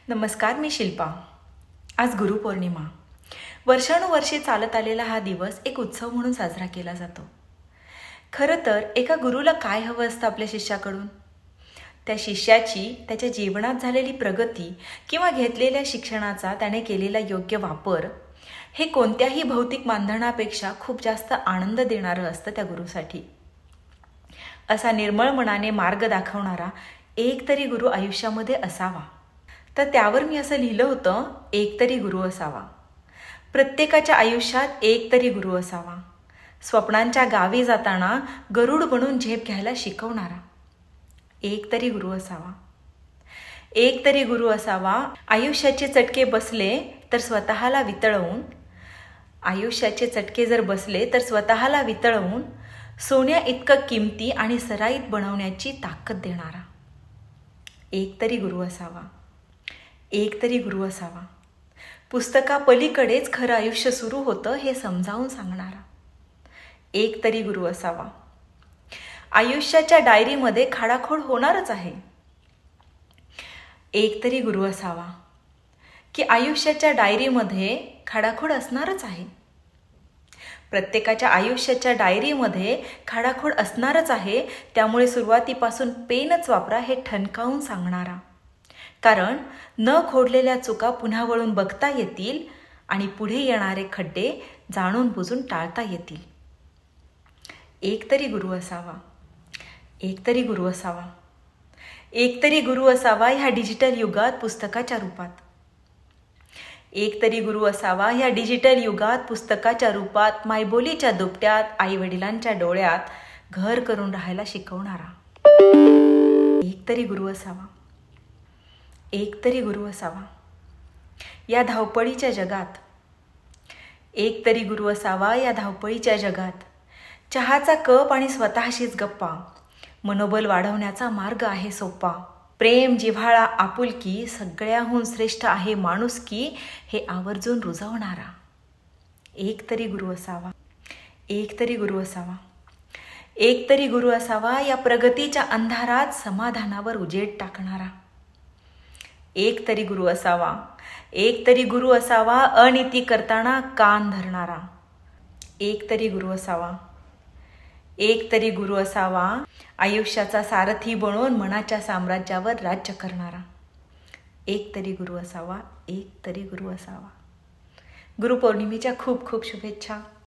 नमस्कार, मी शिल्पा. आज गुरुपौर्णिमा. वर्षानुवर्षे चालत आलेला हा दिवस एक उत्सव म्हणून साजरा केला जातो. खरं तर एका गुरुला काय हवं असतं आपल्या शिष्याकडून? त्या शिष्याची त्याच्या जीवनात झालेली प्रगती किंवा घेतलेल्या शिक्षणाचा त्याने केलेला योग्य वापर हे कोणत्याही भौतिक मानधनापेक्षा खूप जास्त आनंद देणारं असतं त्या गुरुसाठी. असा निर्मळ मनाने मार्ग दाखवणारा एक तरी गुरु आयुष्यामध्ये असावा. तर त्यावर मी असं लिहिलं होतं, एक तरी गुरु असावा. प्रत्येकाच्या आयुष्यात एक तरी गुरु असावा. स्वप्नांच्या गावी जाताना गरुड बनून झेप घ्यायला शिकवणारा एक तरी गुरु असावा. एक तरी गुरु असावा. आयुष्याचे चटके बसले तर स्वतःला वितळवून सोन्या इतकं किमती आणि सराईत बनवण्याची ताकद देणारा एक तरी गुरु असावा. एक तरी गुरु असावा. पुस्तकापलीकडेच खरं आयुष्य सुरू होतं हे समजावून सांगणारा एक तरी गुरु असावा. आयुष्याच्या डायरीमध्ये खाडाखोड होणारच आहे. एक तरी गुरु असावा. की आयुष्याच्या डायरीमध्ये खाडाखोड असणारच आहे. प्रत्येकाच्या आयुष्याच्या डायरीमध्ये खाडाखोड असणारच आहे. त्यामुळे सुरुवातीपासून पेनच वापरा हे ठणकावून सांगणारा. कारण न खोडलेल्या चुका पुन्हा वळून बघता येतील आणि पुढे येणारे खड्डे जाणून बुजून टाळता येतील. एक तरी गुरु असावा. एक तरी गुरु असावा. एक तरी गुरु असावा ह्या डिजिटल युगात पुस्तकाच्या रूपात. एक तरी गुरु असावा ह्या डिजिटल युगात पुस्तकाच्या रूपात. मायबोलीच्या दुपट्यात आईवडिलांच्या डोळ्यात घर करून राहायला शिकवणारा एक तरी गुरु असावा. एक तरी गुरु असावा. या धावपळीच्या जगात एक तरी गुरु असावा. या धावपळीच्या जगात चहाचा कप आणि स्वतःशीच गप्पा. मनोबल वाढवण्याचा मार्ग आहे सोपा. प्रेम, जिव्हाळा, आपुलकी सगळ्याहून श्रेष्ठ आहे माणुसकी हे आवर्जून रुजवणारा एक तरी गुरु असावा. एक तरी गुरु असावा. एक तरी गुरु असावा. या प्रगतीच्या अंधारात समाधानावर उजेड टाकणारा एक तरी गुरु असावा. एक तरी गुरु असावा. अनिती करताना कान धरणारा एक तरी गुरु असावा. एक तरी गुरु असावा. आयुष्याचा सारथी बनून मनाच्या साम्राज्यावर राज्य करणारा एक तरी गुरु असावा. एक तरी गुरु असावा. गुरुपौर्णिमेच्या खूप खूप शुभेच्छा.